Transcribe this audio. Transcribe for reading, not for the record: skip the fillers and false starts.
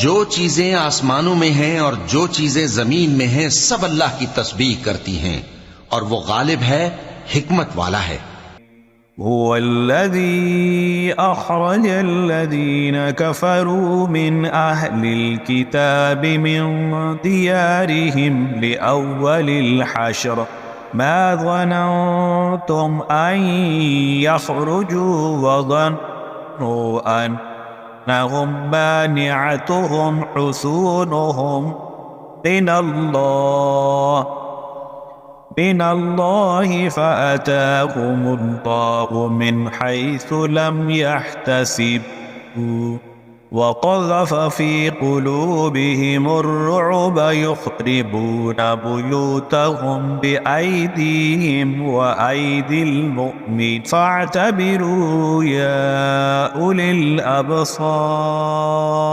जो चीजें आसमानों में हैं और जो चीजें जमीन में हैं सब अल्लाह की तस्बीह करती हैं और वो गालिब है, हिकमत वाला है। هو الذي أخرج الذين كفروا من أهل الكتاب من ديارهم لأول الحشر ما ظننتم أن يخرجوا وظنوا أنهم مانعتهم حصونهم من الله فأتاهم الله من حيث لم يحتسبوا وقذف في قلوبهم الرعب يخربون بيوتهم بأيديهم وأيدي المؤمنين فاعتبروا يا أولي الأبصار.